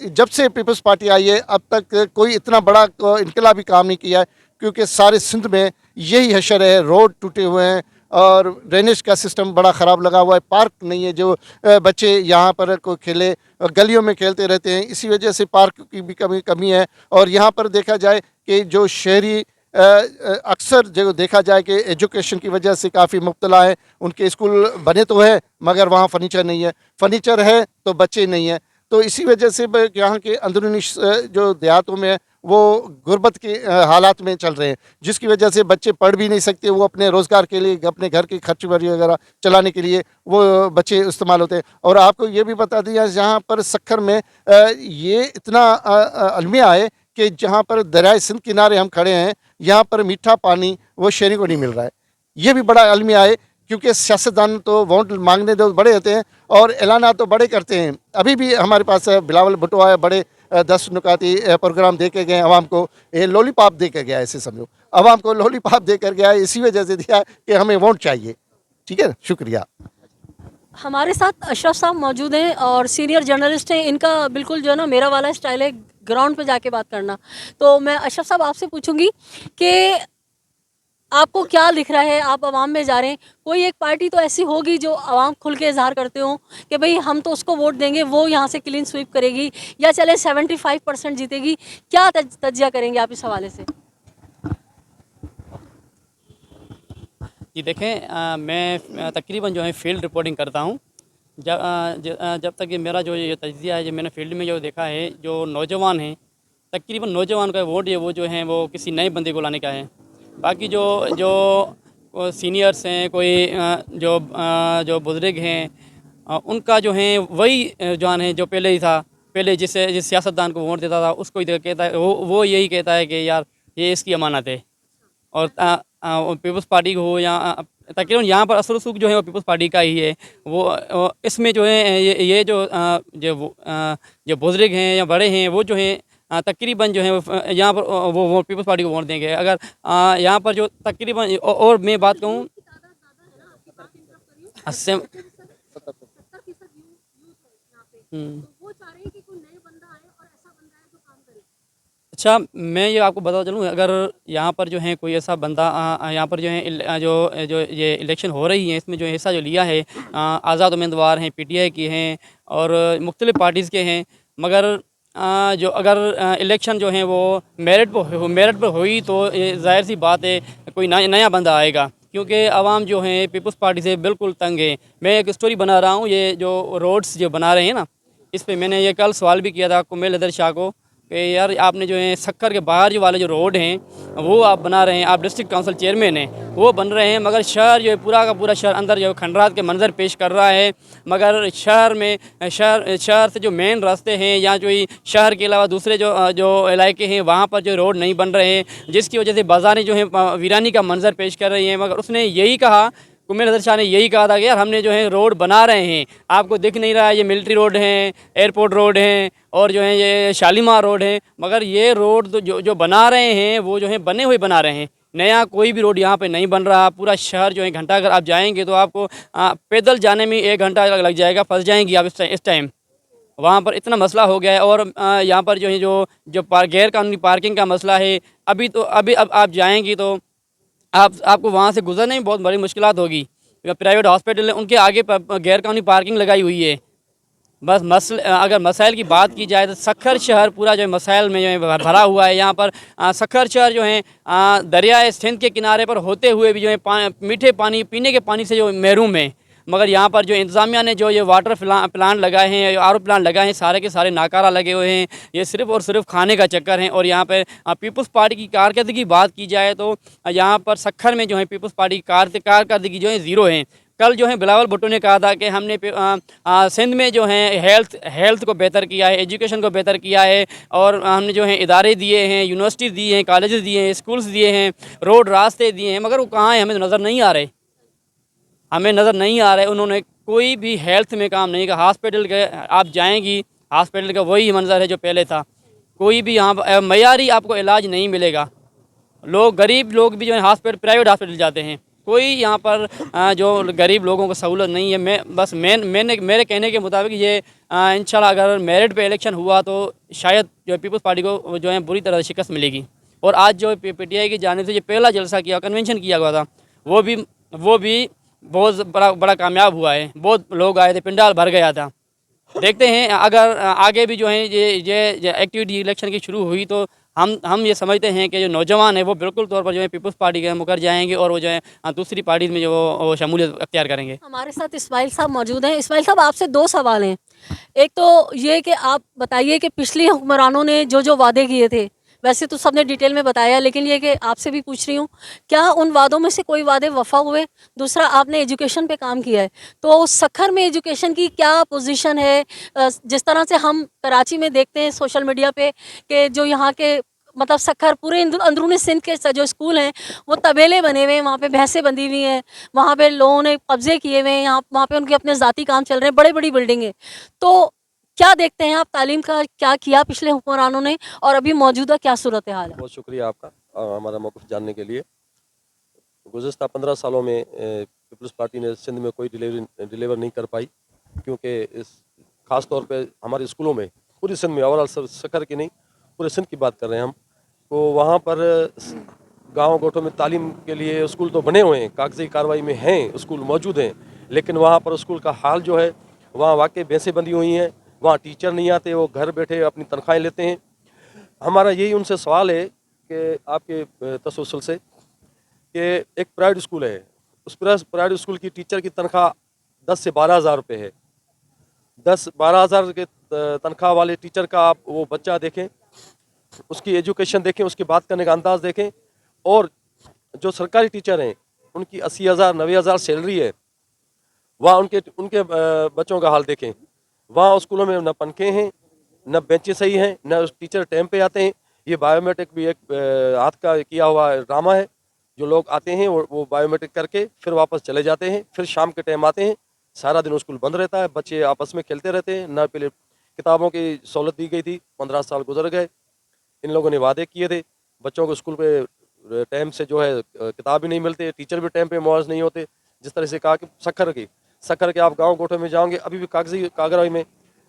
जब से पीपल्स पार्टी आई है अब तक कोई इतना बड़ा इनकलाबी काम नहीं किया है, क्योंकि सारे सिंध में यही हशर है, रोड टूटे हुए हैं और ड्रेनेज का सिस्टम बड़ा ख़राब लगा हुआ है, पार्क नहीं है जो बच्चे यहाँ पर को खेले, गलियों में खेलते रहते हैं, इसी वजह से पार्क की भी कमी है। और यहाँ पर देखा जाए कि जो शहरी अक्सर जो देखा जाए कि एजुकेशन की वजह से काफ़ी मुब्तला है, उनके स्कूल बने तो है मगर वहाँ फर्नीचर नहीं है, फर्नीचर है तो बच्चे नहीं हैं, तो इसी वजह से यहाँ के अंदरूनी जो देहातों में वो गुर्बत के हालात में चल रहे हैं, जिसकी वजह से बच्चे पढ़ भी नहीं सकते, वो अपने रोज़गार के लिए अपने घर की खर्च वगैरह चलाने के लिए वो बच्चे इस्तेमाल होते हैं। और आपको ये भी बता दिया यहाँ पर सक्खर में ये इतना अलमिया है कि जहाँ पर दरियाए सिंध किनारे हम खड़े हैं, यहाँ पर मीठा पानी वो शहरी को नहीं मिल रहा है, ये भी बड़ा अलमिया है, क्योंकि सियासतदान तो वोट मांगने दो बड़े होते हैं और ऐलाना तो बड़े करते हैं। अभी भी हमारे पास बिलावल भुट्टो आए, बड़े 10 नुकाती प्रोग्राम दे के गए आवाम को, ये लॉलीपॉप दे के गया, ऐसे समझो आवाम को लॉलीपॉप दे कर गया, इसी वजह से दिया कि हमें वोट चाहिए। ठीक है, शुक्रिया।
हमारे साथ अशरफ साहब मौजूद हैं और सीनियर जर्नलिस्ट हैं, इनका बिल्कुल जो है ना मेरा वाला स्टाइल है, ग्राउंड पे जाके बात करना। तो मैं अशरफ साहब आपसे पूछूंगी कि आपको क्या दिख रहा है, आप आवाम में जा रहे हैं, कोई एक पार्टी तो ऐसी होगी जो आवाम खुल के इजहार करते हो कि भाई हम तो उसको वोट देंगे, वो यहाँ से क्लीन स्वीप करेगी, या चले 75% जीतेगी, क्या तज्जिया करेंगे आप इस हवाले से?
जी देखें, मैं तकरीबन जो है फील्ड रिपोर्टिंग करता हूँ। जब तक ये मेरा जो ये तज्जिया है, जो मैंने फील्ड में जो देखा है, जो नौजवान हैं, तकरीबन नौजवान का वोट वो जो है वो किसी नए बंदे को लाने का है। बाकी जो जो सीनियर्स हैं, कोई जो बुज़ुर्ग हैं, उनका जो है वही जवान है जो पहले ही था, पहले जिस सियासतदान को वोट देता था उसको ही कहता है, वो यही कहता है कि यार ये इसकी अमानत है। और पीपल्स पार्टी हो या तकरीबन यहाँ पर असर रसूख जो है वो पीपल्स पार्टी का ही है। वो इसमें जो है ये जो बुज़ुर्ग हैं या बड़े हैं, वो जो है तकरीबन जो है यहाँ पर वो पीपल्स पार्टी को वोट देंगे। अगर यहाँ पर जो तकरीबन और मैं बात कहूँ, अस्सी अच्छा, मैं ये आपको बताता चलूँ, अगर यहाँ पर जो है कोई ऐसा बंदा यहाँ पर जो है जो ये इलेक्शन हो रही है, इसमें जो हिस्सा जो लिया है, आज़ाद उम्मीदवार हैं, पीटीआई के हैं और मुख्तलिफ़ पार्टीज़ के हैं, मगर जो अगर इलेक्शन जो है वो मेरिट पर हुई तो ज़ाहिर सी बात है कोई नया बंदा आएगा, क्योंकि आवाम जो है पीपल्स पार्टी से बिल्कुल तंग है। मैं एक स्टोरी बना रहा हूँ, ये जो रोड्स जो बना रहे हैं ना, इस पर मैंने ये कल सवाल भी किया था कुमेल हैदर शाह को कि यार आपने जो है सक्खर के बाहर जो वाले जो रोड हैं वो आप बना रहे हैं, आप डिस्ट्रिक्ट काउंसिल चेयरमैन हैं, वो बन रहे हैं, मगर शहर जो है पूरा का पूरा शहर अंदर जो खंडरात के मंजर पेश कर रहा है। मगर शहर से जो मेन रास्ते हैं या जो शहर के अलावा दूसरे जो इलाके हैं वहाँ पर जो रोड नहीं बन रहे हैं, जिसकी वजह से बाज़ारें जो हैं वीरानी का मंजर पेश कर रही हैं। मगर उसने यही कहा, कुमेल हैदर शाह ने यही कहा था कि यार हमने जो है रोड बना रहे हैं, आपको दिख नहीं रहा है, ये मिलिट्री रोड हैं, एयरपोर्ट रोड हैं और जो है ये शालीमार रोड है, मगर ये रोड तो जो बना रहे हैं वो जो है बने हुए बना रहे हैं, नया कोई भी रोड यहाँ पे नहीं बन रहा। पूरा शहर जो है घंटा अगर आप जाएंगे तो आपको पैदल जाने में 1 घंटा लग जाएगा, फंस जाएंगी आप इस टाइम। वहाँ पर इतना मसला हो गया है। और यहाँ पर जो है जो गैर कानूनी पार्किंग का मसला है, अब आप जाएंगी तो आपको वहाँ से गुजरने में बहुत बड़ी मुश्किलात होगी। प्राइवेट हॉस्पिटल है उनके आगे गैर कानूनी पार्किंग लगाई हुई है। बस अगर मसाइल की बात की जाए तो सक्खर शहर पूरा जो है मसाइल में जो है भरा हुआ है। यहाँ पर सक्खर शहर जो है दरियाए सिंध के किनारे पर होते हुए भी जो है मीठे पानी पीने के पानी से जो महरूम है। मगर यहाँ पर जो इंतज़ामिया ने जो ये वाटर प्लांट लगाए हैं, आर ओ प्लांट लगाए हैं, सारे के सारे नाकारा लगे हुए हैं। ये सिर्फ़ और सिर्फ खाने का चक्कर है। और यहाँ पर पीपल्स पार्टी की कारकर्दगी की बात की जाए तो यहाँ पर सक्खर में जो है पीपल्स पार्टी की कारकर्दगी जो है ज़ीरो है। कल जो है बिलावल भुट्टो ने कहा था कि हमने सिंध में जो है हेल्थ को बेहतर किया है, एजुकेशन को बेहतर किया है, और हमने जो है इदारे दिए हैं, यूनिवर्सिटीज़ दी हैं, कॉलेजेस दिए हैं, स्कूल्स दिए हैं, रोड रास्ते दिए हैं, मगर वो कहाँ हैं हमें नज़र नहीं आ रहे, हमें नज़र नहीं आ रहे। उन्होंने कोई भी हेल्थ में काम नहीं किया। हॉस्पिटल के आप जाएंगी, हॉस्पिटल का वही मंजर है जो पहले था। कोई भी यहाँ मयारी आपको इलाज नहीं मिलेगा। गरीब लोग भी जो है प्राइवेट हॉस्पिटल जाते हैं। कोई यहाँ पर जो गरीब लोगों को सहूलत नहीं है। मेरे कहने के मुताबिक ये इंशाल्लाह अगर मेरिट पे इलेक्शन हुआ तो शायद जो है पीपल्स पार्टी को जो है बुरी तरह से शिकस्त मिलेगी। और आज जो पीटीआई की जाने से जो पहला जलसा किया, कन्वेंशन किया गया था, वो भी बहुत बड़ा कामयाब हुआ है। बहुत लोग आए थे, पिंडाल भर गया था। देखते हैं अगर आगे भी जो है ये एक्टिविटी इलेक्शन की शुरू हुई तो हम ये समझते हैं कि जो नौजवान है वो बिल्कुल तौर पर जो है पीपल्स पार्टी के मुकर जाएंगे और वो जो है दूसरी पार्टी में जो वो शमूलियत अख्तियार करेंगे।
हमारे साथ इस्माइल साहब मौजूद हैं। इस्माइल साहब, आपसे 2 सवाल हैं। एक तो ये कि आप बताइए कि पिछली हुक्मरानों ने जो वादे किए थे, वैसे तो सबने डिटेल में बताया, लेकिन ये कि आपसे भी पूछ रही हूँ, क्या उन वादों में से कोई वादे वफा हुए? दूसरा, आपने एजुकेशन पे काम किया है, तो सक्खर में एजुकेशन की क्या पोजीशन है? जिस तरह से हम कराची में देखते हैं सोशल मीडिया पे कि जो यहाँ के मतलब सक्खर पूरे अंदरूनी सिंध के जो स्कूल हैं वो तबेले बने हुए हैं, वहाँ पे भैंसें बंधी हुई हैं, वहाँ पे लोगों ने कब्जे किए हुए हैं, वहाँ पे उनके अपने ज़ाती काम चल रहे हैं, बड़ी बड़ी बिल्डिंगें। तो क्या देखते हैं आप, तालीम का क्या किया पिछले हुक्मरानों ने और अभी मौजूदा क्या सूरत हाल है?
बहुत शुक्रिया आपका हमारा मौक़िफ़ जानने के लिए। गुज़श्ता 15 सालों में पीपल्स पार्टी ने सिंध में कोई डिलीवर नहीं कर पाई, क्योंकि ख़ास तौर पे हमारे स्कूलों में, पूरी सिंध में, ओवरऑल सक्खर की नहीं, पूरे सिंध की बात कर रहे हैं हम, तो वहाँ पर गांव गोठों में तालीम के लिए स्कूल तो बने हुए हैं, कागजी कार्रवाई में हैं, स्कूल मौजूद हैं, लेकिन वहाँ पर स्कूल का हाल जो है वहाँ वाकई भैंसें बंधी हुई हैं, वहाँ टीचर नहीं आते, वो घर बैठे अपनी तनख्वाहें लेते हैं। हमारा यही उनसे सवाल है कि आपके तसल्सल से कि एक प्राइवेट स्कूल है, उस प्राइवेट स्कूल की टीचर की तनख्वाह 10 से 12 हज़ार रुपये है। 10-12 हज़ार के तनख्वाह वाले टीचर का आप वो बच्चा देखें, उसकी एजुकेशन देखें, उसकी बात करने का अंदाज़ देखें, और जो सरकारी टीचर हैं उनकी 80,000 90,000 सैलरी है। वहाँ उनके उनके बच्चों का हाल देखें, वहाँ स्कूलों में न पंखे हैं, न बेंचें सही हैं, न टीचर टाइम पे आते हैं। ये बायोमेट्रिक भी एक हाथ का किया हुआ ड्रामा है। जो लोग आते हैं वो बायोमेट्रिक करके फिर वापस चले जाते हैं, फिर शाम के टाइम आते हैं, सारा दिन स्कूल बंद रहता है, बच्चे आपस में खेलते रहते हैं। न पहले किताबों की सहूलत दी गई थी, 15 साल गुजर गए, इन लोगों ने वादे किए थे, बच्चों को स्कूल पे टाइम से जो है किताब भी नहीं मिलते, टीचर भी टाइम पे मौज नहीं होते। जिस तरह से कहा कि सखर के आप गांव गोठों में जाओगे, अभी भी कागजी कागराई में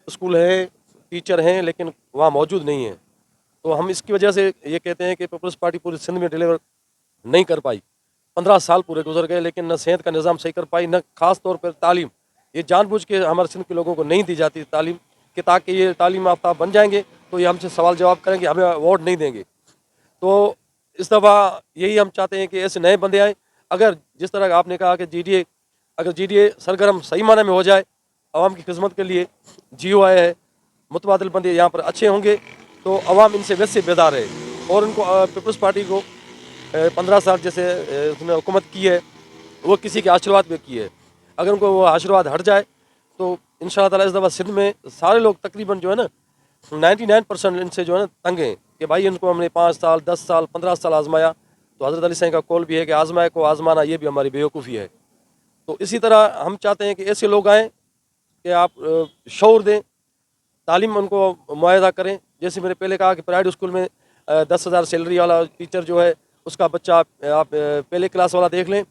स्कूल है, टीचर हैं, लेकिन वहाँ मौजूद नहीं है। तो हम इसकी वजह से ये कहते हैं कि पीपल्स पार्टी पूरी सिंध में डिलीवर नहीं कर पाई। 15 साल पूरे गुजर गए, लेकिन न सेहत का निज़ाम सही कर पाई, न खास तौर पर तालीम। ये जानबूझ के हमारे सिंध के लोगों को नहीं दी जाती तालीम, कि ताकि ये तालीम याफ्ता बन जाएंगे तो ये हमसे सवाल जवाब करेंगे, हमें वोट नहीं देंगे। तो इस दफ़ा यही हम चाहते हैं कि ऐसे नए बंदे आए। अगर जिस तरह आपने कहा कि जीडीए सरगर्म सही माने में हो जाए आवाम की खिदमत के लिए, जियो आया है, मुतबादिल बंदे यहाँ पर अच्छे होंगे, तो अवाम इनसे वैसे बेदार है। और उनको पीपल्स पार्टी को 15 साल जैसे उसने हुकूमत की है, वो किसी के आशीर्वाद पे की है। अगर उनको वो आशीर्वाद हट जाए तो इंशाअल्लाह ताला इस दफ़ा सिंध में सारे लोग तकरीबन जो है ना 99% इनसे जो है ना तंग हैं कि भाई इनको हमने 5 साल 10 साल 15 साल आजमाया। तो हज़रत अली साईं का कौल भी है कि आजमाए को आजमाना ये भी हमारी बेवकूफ़ी है। तो इसी तरह हम चाहते हैं कि ऐसे लोग आएँ कि आप शऊर दें, तालीम उनको मुआयदा करें। जैसे मैंने पहले कहा कि प्राइवेट स्कूल में 10,000 सैलरी वाला टीचर जो है, उसका बच्चा आप पहले क्लास वाला देख लें,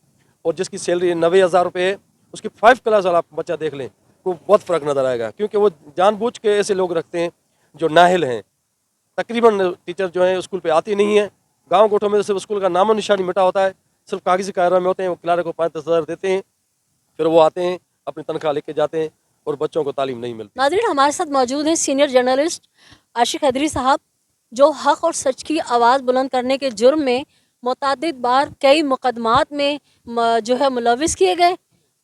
और जिसकी सैलरी 90,000 रुपये है, उसकी 5 क्लास वाला बच्चा देख लें, को बहुत फ़र्क नज़र आएगा। क्योंकि वो जानबूझ के ऐसे लोग रखते हैं जो नाहिल हैं। तकरीबन टीचर जो हैं स्कूल पे आते नहीं हैं। गाँव गोठों में सिर्फ स्कूल का नामो निशानी मिटा होता है, सिर्फ कागजी कार्रवाई में होते हैं। वो किराए को 5-10 हज़ार देते हैं, फिर वो आते हैं, अपनी तनख्वाह लेके जाते हैं, और बच्चों को तालीम नहीं मिलती।
नाज़रीन, हमारे साथ मौजूद हैं सीनियर जर्नलिस्ट आशिक हैदरी साहब, जो हक़ और सच की आवाज़ बुलंद करने के जुर्म में मुतअद्दिद बार कई मुकदमात में जो है मुलविस किए गए,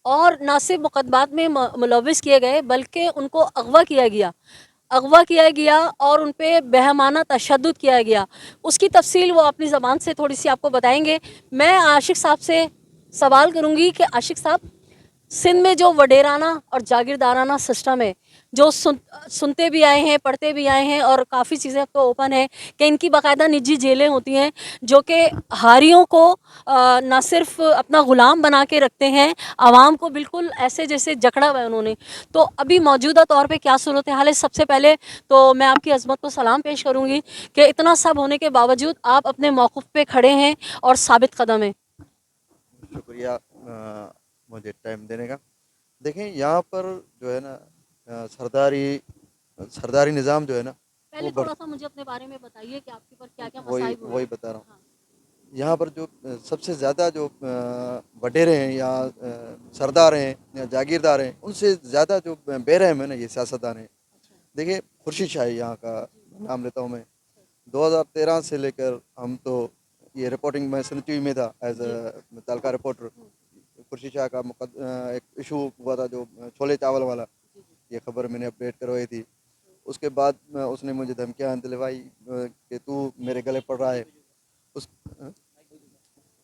और ना सिर्फ मुकदमात में मुलविस किए गए बल्कि उनको अगवा किया गया और उन पे बेहमाना तशद्दुद किया गया। उसकी तफसील वो अपनी ज़बान से थोड़ी सी आपको बताएंगे। मैं आशिक साहब से सवाल करूँगी कि आशिक साहब, सिंध में जो वडेराना और जागीरदाराना सिस्टम है, जो सुनते भी आए हैं, पढ़ते भी आए हैं, और काफ़ी चीज़ें तो ओपन है कि इनकी बाकायदा निजी जेलें होती हैं जो कि हारियों को ना सिर्फ अपना ग़ुलाम बना के रखते हैं, आवाम को बिल्कुल ऐसे जैसे जकड़ा हुआ है उन्होंने। तो अभी मौजूदा तौर पे क्या सूरत हाल है? सबसे पहले तो मैं आपकी अज़मत को सलाम पेश करूँगी कि इतना सब होने के बावजूद आप अपने मौक़िफ़ पे खड़े हैं और साबित कदम हैं।
शुक्रिया मुझे टाइम देने का। देखें, यहाँ पर जो है ना सरदारी निज़ाम जो है ना,
पहले थोड़ा सा मुझे अपने बारे में बताइए कि आपके पर क्या-क्या
वही
मसाइब हुए?
वही बता रहा हूँ। यहाँ पर जो सबसे ज़्यादा जो वडेरे हैं या सरदार हैं या जागीरदार हैं, उनसे ज़्यादा जो बेरहम है ना, ये सियासतदान हैं। देखिए, खुर्शीद शाही यहाँ का नाम लेता हूँ मैं। 2013 से लेकर हम तो ये रिपोर्टिंग में सिंध टीवी में था as a taluka reporter. Khursheed Shah का एक इशू हुआ था जो छोले चावल वाला, ये खबर मैंने अपडेट करवाई थी। उसके बाद उसने मुझे धमकियाँ दिलवाई कि तू मेरे गले पड़ रहा है।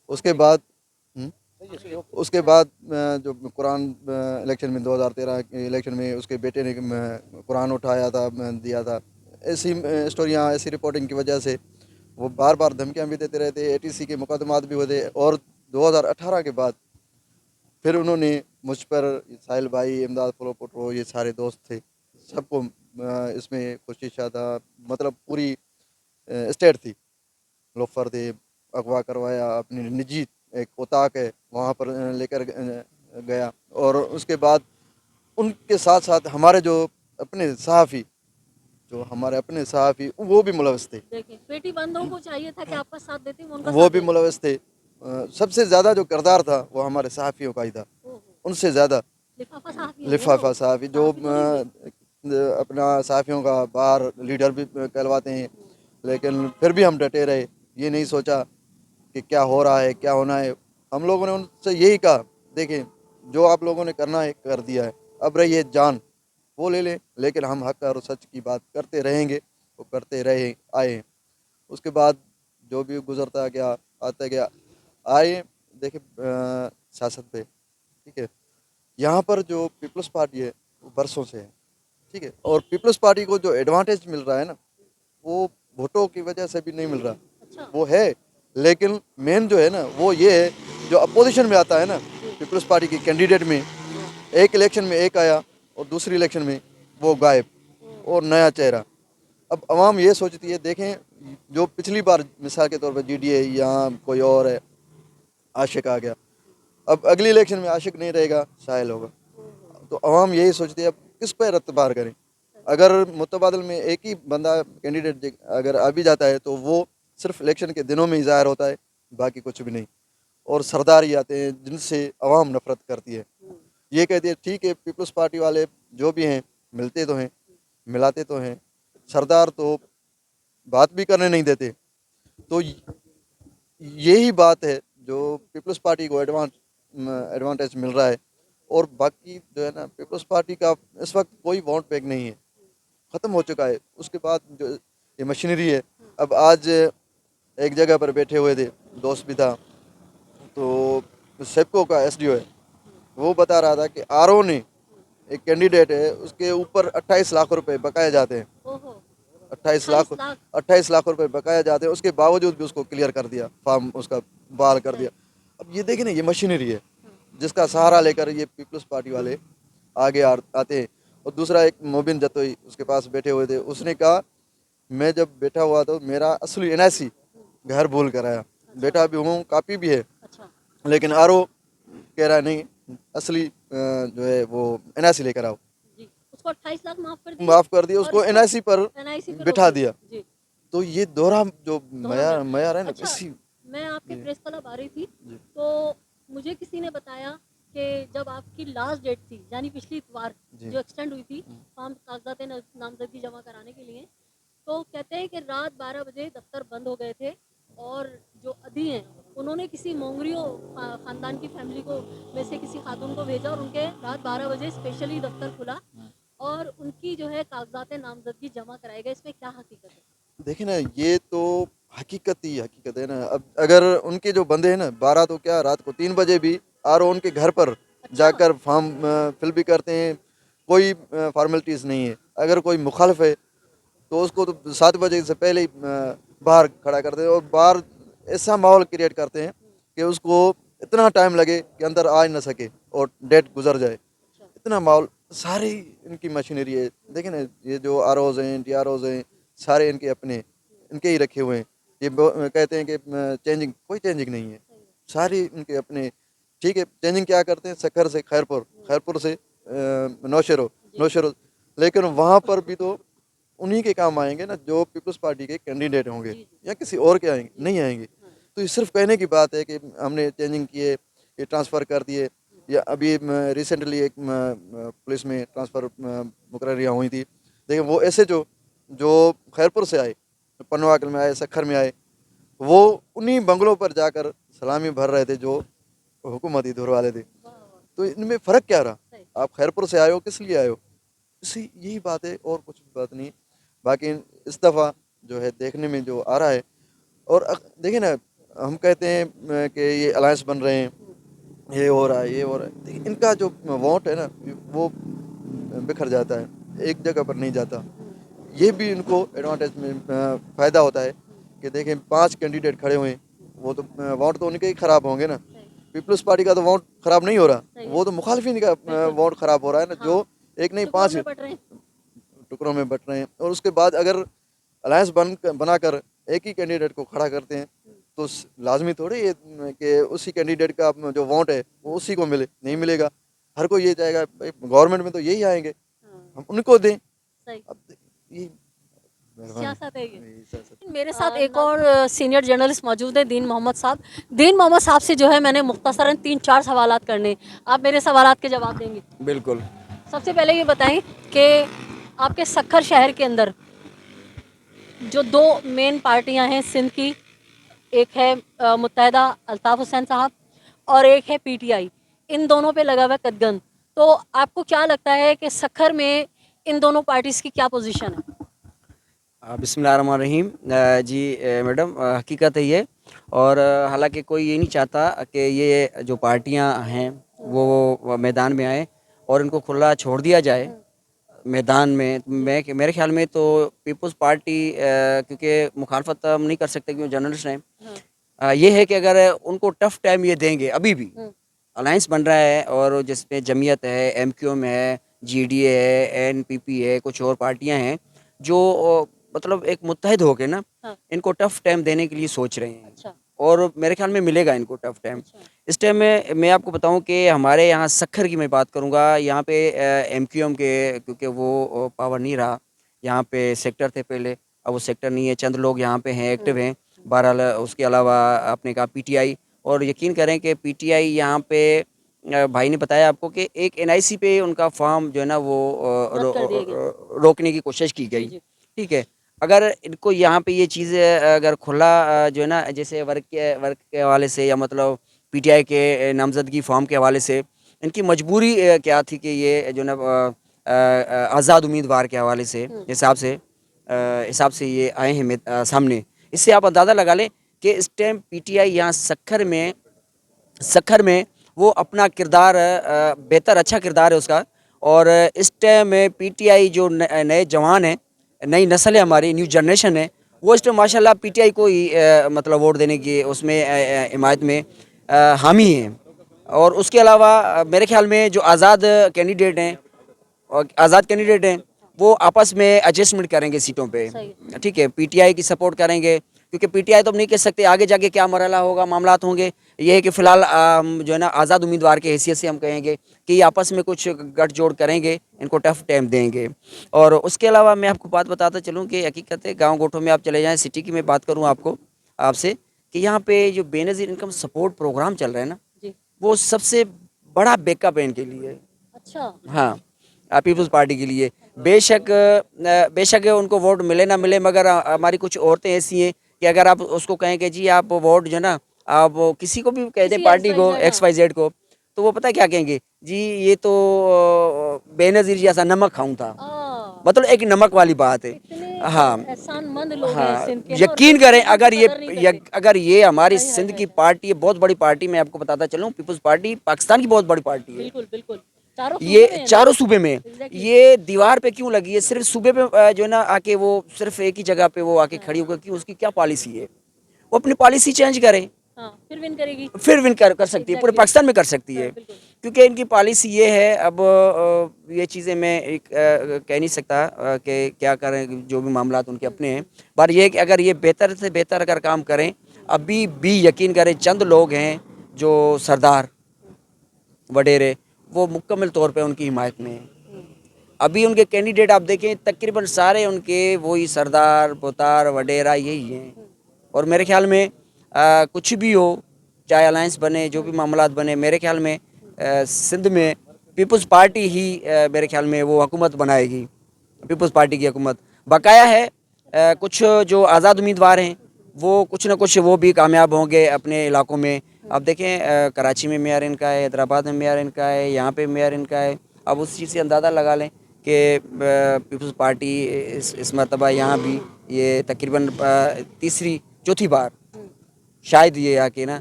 उसके बाद जो कुरान इलेक्शन में 2013 के इलेक्शन में उसके बेटे ने कुरान उठाया था, दिया था। ऐसी स्टोरियाँ, ऐसी रिपोर्टिंग की वजह से वो बार बार धमकियाँ भी देते रहते, एटीसी के मुकदमात भी होते। और 2018 के बाद फिर उन्होंने मुझ पर, साहिल भाई, इमदाद पुटरो, ये सारे दोस्त थे, सबको इसमें खुर्शीद शाह था, मतलब पूरी स्टेट थी, लोफर थे, अगवा करवाया, अपनी निजी एक उताक है वहाँ पर लेकर गया। और उसके बाद उनके साथ साथ हमारे जो अपने सहाफ़ी जो हमारे अपने सहाफ़ी वो भी मुलविस थे,
देखिए बेटी बंधुओं को चाहिए था कि आपका साथ देती, वो उनका
वो
साथ
भी
दे।
मुलविस थे। सबसे ज़्यादा जो किरदार था वो हमारे सहाफ़ियों का ही था,
ओहो,
उनसे ज़्यादा।
लिफाफा साहब ही हैं वो
लिफाफा
तो।
सहाफ़ी जो
सहाफ़ी तो नहीं थे।
अपना सहाफ़ियों का बाहर लीडर भी कहलवाते हैं, लेकिन फिर भी हम डटे रहे, ये नहीं सोचा कि क्या हो रहा है, क्या होना है। हम लोगों ने उनसे यही कहा, देखें जो आप लोगों ने करना है कर दिया है, अब रही है जान वो ले लें, लेकिन हम हक और सच की बात करते रहेंगे, वो करते रहे आए हैं। उसके बाद जो भी गुजरता गया आता गया आए, देखिए सियासत पे, ठीक है, यहाँ पर जो पीपल्स पार्टी है वो बरसों से है, ठीक है, और पीपल्स पार्टी को जो एडवांटेज मिल रहा है ना, वो वोटों की वजह से भी नहीं मिल रहा,
अच्छा,
वो है, लेकिन मेन जो है ना वो ये है, जो अपोजिशन में आता है ना पीपल्स पार्टी की कैंडिडेट में, एक इलेक्शन में एक आया और दूसरी इलेक्शन में वो गायब और नया चेहरा। अब आवाम ये सोचती है, देखें जो पिछली बार मिसाल के तौर पर जीडीए या कोई और है, आशिक आ गया, अब अगली इलेक्शन में आशिक नहीं रहेगा, साहिल होगा। तो आवाम यही सोचती है अब किस पर रत्तबार करें। अगर मुतबादल में एक ही बंदा कैंडिडेट अगर आ भी जाता है तो वो सिर्फ इलेक्शन के दिनों में ही ज़ाहिर होता है, बाकी कुछ भी नहीं। और सरदार ही आते हैं जिनसे आवाम नफरत करती है, ये कहती है ठीक है पीपल्स पार्टी वाले जो भी हैं मिलते तो हैं, मिलाते तो हैं, सरदार तो बात भी करने नहीं देते। तो यही बात है जो पीपल्स पार्टी को एडवांटेज मिल रहा है। और बाकी जो है ना पीपल्स पार्टी का इस वक्त कोई वोट बैंक नहीं है, ख़त्म हो चुका है। उसके बाद जो ये मशीनरी है, अब आज एक जगह पर बैठे हुए थे, दोस्त भी था, तो सेप्को का एसडीओ है, वो बता रहा था कि आरओ ने एक कैंडिडेट है उसके ऊपर 28 लाख रुपए बकाए जाते हैं,
ओहो,
28
28
लाख
लाख
28 लाख रुपए बकाया जाते हैं, उसके बावजूद भी उसको क्लियर कर दिया, फॉर्म उसका बहाल कर दिया। अब ये देखिए ना, ये मशीनरी है जिसका सहारा लेकर ये पीपल्स पार्टी वाले आगे आते हैं। और दूसरा एक मोबिन जतोई उसके पास बैठे हुए थे, उसने कहा मैं जब बैठा हुआ तो मेरा असली एनआईसी घर भूल कर आया, बेटा भी हूँ कापी भी है,
अच्छा,
लेकिन आरओ कह रहा है नहीं असली जो है वो एनआईसी लेकर आओ।
जी, उसको 28 लाख माफ कर दिए
माफ़ कर दिया,
और
उसको
इसको
एनआईसी पर
एनआईसी पे रोक
बिठा
दिया।
दिया।
जी,
तो ये दोहरा जो
दोहरा
मयार है ना,
अच्छा,
इसी
मैं आपके
जी।
प्रेस क्लब आ रही थी,
जी।
तो मुझे किसी ने बताया कि जब आपकी लास्ट डेट थी, यानी पिछली इतवार
जी।
जो एक्सटेंड हुई थी फॉर्म कागजात नामजदगी जमा कराने के लिए, तो कहते हैं कि रात 12 बजे दफ्तर बंद हो गए थे और जो अधी हैं उन्होंने किसी मोंगरियों ख़ानदान की फैमिली को में से किसी खातून को भेजा और उनके रात 12 बजे स्पेशली दफ्तर खुला और उनकी जो है कागजात नामजदगी जमा कराए गए। इसमें क्या हकीकत है?
देखिए ना, ये तो हकीकत ही हकीकत है ना। अब अगर उनके जो बंदे हैं ना 12 तो क्या रात को 3 बजे भी आरओ उनके घर पर
अच्छा,
जाकर फॉर्म फिल भी करते हैं, कोई फॉर्मेलिटीज़ नहीं है। अगर कोई मुखालिफ है तो उसको तो 7 बजे से पहले ही बाहर खड़ा करते हैं और बाहर ऐसा माहौल क्रिएट करते हैं कि उसको इतना टाइम लगे कि अंदर आ ही ना सके और डेट गुजर जाए, इतना माहौल। सारी इनकी मशीनरी है, देखिए ना, ये जो आरओज़ हैं, टीआरओज़ हैं, सारे इनके अपने इनके ही रखे हुए हैं। ये कहते हैं कि चेंजिंग, कोई चेंजिंग नहीं है, सारी इनके अपने। ठीक है, चेंजिंग क्या करते हैं, सक्खर से खैरपुर, खैरपुर से नौशेरो, नौशेरो, लेकिन वहाँ पर भी तो उन्हीं के काम आएंगे ना जो पीपल्स पार्टी के कैंडिडेट होंगे, या किसी और के आएंगे, नहीं आएंगे। तो ये सिर्फ कहने की बात है कि हमने चेंजिंग किए, ये ट्रांसफ़र कर दिए, या अभी रिसेंटली एक पुलिस में ट्रांसफ़र मुकर्रियाँ हुई थी, लेकिन वो ऐसे जो खैरपुर से आए, पनवाकल में आए, सखर में आए, वो उन्हीं बंगलों पर जाकर सलामी भर रहे थे जो हुकूमती दौर वाले थे। तो इनमें फ़र्क क्या रहा? आप खैरपुर से आए हो, किस लिए आए हो? इसी यही बात है, और कुछ बात नहीं। बाकी इस दफ़ा जो है देखने में जो आ रहा है, और देखिए ना, हम कहते हैं कि ये अलायंस बन रहे हैं, ये हो रहा है, ये हो रहा है, लेकिन इनका जो वोट है ना वो बिखर जाता है, एक जगह पर नहीं जाता। ये भी इनको एडवांटेज में फ़ायदा होता है कि देखें 5 कैंडिडेट खड़े हुए हैं, वो तो वोट तो उनके ही ख़राब होंगे ना। पीपल्स पार्टी का तो वोट ख़राब नहीं हो रहा, वो तो मुखालिफिन का वोट ख़राब हो रहा है ना, जो एक नहीं 5 टुकड़ों में बट रहे हैं। और उसके बाद अगर अलायंस बनाकर एक ही कैंडिडेट को खड़ा करते हैं तो लाजमी थोड़ी ये कि उसी कैंडिडेट का जो वोट है वो उसी को मिले, नहीं मिलेगा। हर कोई ये चाहेगा भाई गवर्नमेंट में तो यही आएंगे, हम उनको दें। अब ये
सियासत है ये। मेरे साथ एक और सीनियर जर्नलिस्ट मौजूद है, दीन मोहम्मद साहब। दीन मोहम्मद साहब से जो है मैंने मुख्तसरन 3-4 सवालात करने, आप मेरे सवालात के जवाब देंगे?
बिल्कुल।
सबसे पहले ये बताएं कि आपके सक्खर शहर के अंदर जो दो मेन पार्टियां हैं सिंध की, एक है मुत्तहिदा अल्ताफ़ हुसैन साहब और एक है पीटीआई, इन दोनों पे लगा हुआ है कदगन। तो आपको क्या लगता है कि सक्खर में इन दोनों पार्टीज़ की क्या पोजीशन है?
बिस्मिल्लाहिर्रहमानिर्रहीम। जी मैडम, हकीकत है ये। और हालांकि कोई ये नहीं चाहता कि ये जो पार्टियां हैं वो मैदान में आए और इनको खुला छोड़ दिया जाए मैदान में। मेरे ख्याल में तो पीपल्स पार्टी, क्योंकि मुखालफत हम नहीं कर सकते क्योंकि जर्नलिस्ट हैं, ये है कि अगर उनको टफ टाइम ये देंगे, अभी भी अलायंस बन रहा है और जिसमें जमीयत है, एमक्यूएम है, जीडीए है, एनपीपी है, कुछ और पार्टियां हैं जो मतलब एक मुत्तहिद होके ना इनको टफ टाइम देने के लिए सोच रहे हैं।
अच्छा।
और मेरे ख्याल में मिलेगा इनको टफ टाइम। इस टाइम में मैं आपको बताऊं कि हमारे यहाँ सक्खर की मैं बात करूंगा, यहाँ पे एमक्यूएम के, क्योंकि वो पावर नहीं रहा, यहाँ पे सेक्टर थे पहले, अब वो सेक्टर नहीं है, चंद लोग यहाँ पे हैं, एक्टिव हैं। बहरहाल उसके अलावा आपने कहा पीटीआई, और यकीन करें कि पीटीआई यहाँ पे भाई ने बताया आपको कि एक एनआईसी पे उनका फॉर्म जो है ना वो रोकने की कोशिश की गई। ठीक है, अगर इनको यहाँ पे ये चीज़ अगर खुला जो है ना, जैसे वर्क के हवाले से या मतलब पीटीआई के नामजदगी फॉर्म के हवाले से इनकी मजबूरी क्या थी कि ये जो ना आज़ाद उम्मीदवार के हवाले से हिसाब से ये आए हैं सामने। इससे आप अंदाज़ा लगा लें कि इस टाइम पीटीआई यहाँ सक्खर में वो अपना किरदार बेहतर अच्छा किरदार है उसका। और इस टाइम में पीटीआई जो नए जवान हैं, नई नस्ल है, हमारी न्यू जनरेशन है, वो इस टाइम माशाल्लाह पीटीआई को ही मतलब वोट देने की उसमें हिमायत में हामी हैं। और उसके अलावा मेरे ख्याल में जो आज़ाद कैंडिडेट हैं वो आपस में एडजस्टमेंट करेंगे सीटों पे। ठीक है, पीटीआई की सपोर्ट करेंगे, क्योंकि पीटीआई तो हम नहीं कह सकते आगे जाके क्या मरहला होगा, मामलात होंगे। ये है कि फ़िलहाल जो है ना आज़ाद उम्मीदवार के हैसियत से हम कहेंगे कि ये आपस में कुछ गठजोड़ करेंगे, इनको टफ टाइम देंगे। और उसके अलावा मैं आपको बात बताता चलूँ कि हकीकत है गाँव गोठों में आप चले जाएँ, सिटी की मैं बात करूँ आपसे कि यहाँ पे जो बेनज़ीर इनकम सपोर्ट प्रोग्राम चल रहा है ना, वो सबसे बड़ा बैकअप है इनके लिए।
अच्छा।
हाँ, पीपल्स पार्टी के लिए बेशक उनको वोट मिले ना मिले, मगर हमारी कुछ औरतें ऐसी हैं कि अगर आप उसको कहें कि जी आप वोट जो ना आप किसी को भी कह दें, पार्टी को XYZ को, तो वो पता है क्या कहेंगे, जी ये तो बेनज़ीर जैसा नमक खाऊं था। मतलब एक नमक वाली बात है। हाँ,
एहसानमंद लोग हैं
हाँ,
सिंध के ना, और
यकीन करें
कदर
अगर ये हमारी सिंध की पार्टी है, बहुत बड़ी पार्टी, मैं आपको बताता चलूँ, पीपल्स पार्टी पाकिस्तान की बहुत बड़ी पार्टी है।
बिल्कुल बिल्कुल। चारों सूबे में
ये
है ना?
चारों सूबे में ये दीवार पे क्यों लगी है, सिर्फ सूबे पे जो है ना आके वो सिर्फ एक ही जगह पे वो आके खड़ी होकर, क्यों, उसकी क्या पॉलिसी है, वो अपनी पॉलिसी चेंज करें,
हाँ, फिर विन करेगी,
फिर विन कर सकती है, पूरे पाकिस्तान में कर सकती है। क्योंकि इनकी पॉलिसी ये है। अब ये चीज़ें मैं कह नहीं सकता कि क्या करें, जो भी मामलात उनके अपने हैं, पर ये कि अगर ये बेहतर से बेहतर अगर काम करें, अभी भी यकीन करें चंद लोग हैं जो सरदार वडेरे, वो मुकम्मल तौर पे उनकी हिमायत में हैं। अभी उनके कैंडिडेट आप देखें तकरीबन सारे उनके वही सरदार, पोतार, वडेरा यही हैं। और मेरे ख्याल में कुछ भी हो, चाहे अलायंस बने, जो भी मामलात बने, मेरे ख्याल में सिंध में पीपल्स पार्टी ही मेरे ख्याल में वो हुकूमत बनाएगी, पीपल्स पार्टी की हुकूमत। बकाया है कुछ जो आज़ाद उम्मीदवार हैं वो कुछ ना कुछ वो भी कामयाब होंगे अपने इलाकों में। अब देखें कराची में मेयर इनका है, हैदराबाद में मेयर इनका है, यहाँ पे मेयर इनका है। अब उस चीज़ से अंदाज़ा लगा लें कि पीपल्स पार्टी इस मरतबा यहाँ भी ये तकरीबन तीसरी चौथी बार शायद ये आके ना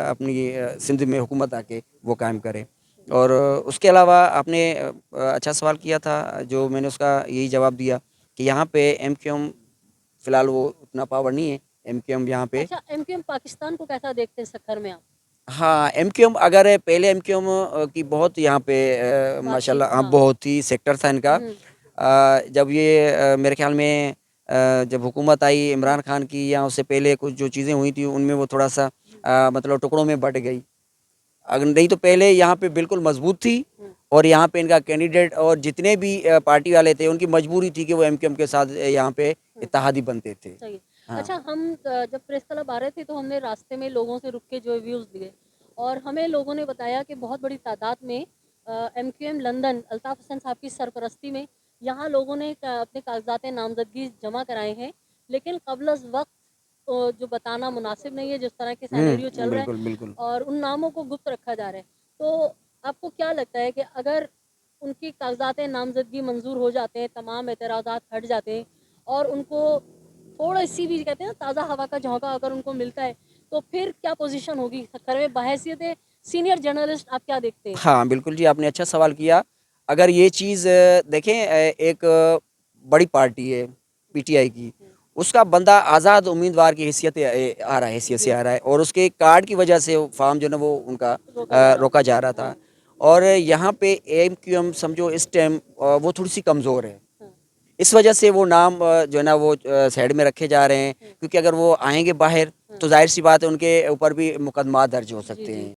अपनी सिंध में हुकूमत आके वो कायम करे। और उसके अलावा आपने अच्छा सवाल किया था, जो मैंने उसका यही जवाब दिया कि यहाँ पे एमक्यूएम फ़िलहाल वो उतना पावर नहीं है, एमक्यूएम यहाँ पे।
अच्छा, एमक्यूएम पाकिस्तान को कैसा देखते हैं सक्खर में आप?
हाँ, एमक्यूएम अगर पहले एमक्यूएम की बहुत यहाँ पे माशाल्लाह हाँ, बहुत ही सेक्टर था इनका। जब ये मेरे ख्याल में जब हुकूमत आई इमरान खान की, या उससे पहले कुछ जो चीज़ें हुई थी उनमें वो थोड़ा सा मतलब टुकड़ों में बट गई। अगर नहीं तो पहले यहाँ पे बिल्कुल मजबूत थी। और यहाँ पे इनका कैंडिडेट और जितने भी पार्टी वाले थे उनकी मजबूरी थी कि वो एमक्यूएम के साथ यहाँ पे इत्तेहादी बनते थे।
सही है।
हाँ।
अच्छा, हम जब प्रेस क्लब आ रहे थे तो हमने रास्ते में लोगों से रुक के जो व्यूज़ लिए और हमें लोगों ने बताया कि बहुत बड़ी तादाद में MQM लंदन अल्ताफ़ हसन साहब की सरपरस्ती में यहाँ लोगों ने अपने कागजात नामजदगी जमा कराए हैं, लेकिन क़ब्ल वक्त जो बताना मुनासिब नहीं है, जिस तरह के सिनेरियो चल रहा
बिल्कुल,
है
बिल्कुल।
और उन नामों को गुप्त रखा जा रहा है। तो आपको क्या लगता है कि अगर उनकी कागजात नामजदगी मंजूर हो जाते हैं, तमाम एतराज़ात हट जाते हैं और उनको थोड़ी-सी भी कहते हैं ना ताज़ा हवा का झोंका अगर उनको मिलता है, तो फिर क्या पोज़ीशन होगी सक्खर में? बहैसियत सीनियर जर्नलिस्ट आप क्या देखते हैं?
हाँ, बिल्कुल जी, आपने अच्छा सवाल किया। अगर ये चीज़ देखें, एक बड़ी पार्टी है पीटीआई की, उसका बंदा आज़ाद उम्मीदवार की हैसियत से आ रहा है और उसके कार्ड की वजह से वो फार्म जो है ना वो उनका रोका जा रहा था। और यहाँ पे एमक्यूएम समझो इस टाइम वो थोड़ी-सी कमज़ोर है। इस वजह से वो नाम जो है ना वो साइड में रखे जा रहे हैं, क्योंकि अगर वो आएँगे बाहर तो ज़ाहिर-सी बात है उनके ऊपर भी मुकदमा दर्ज हो सकते हैं।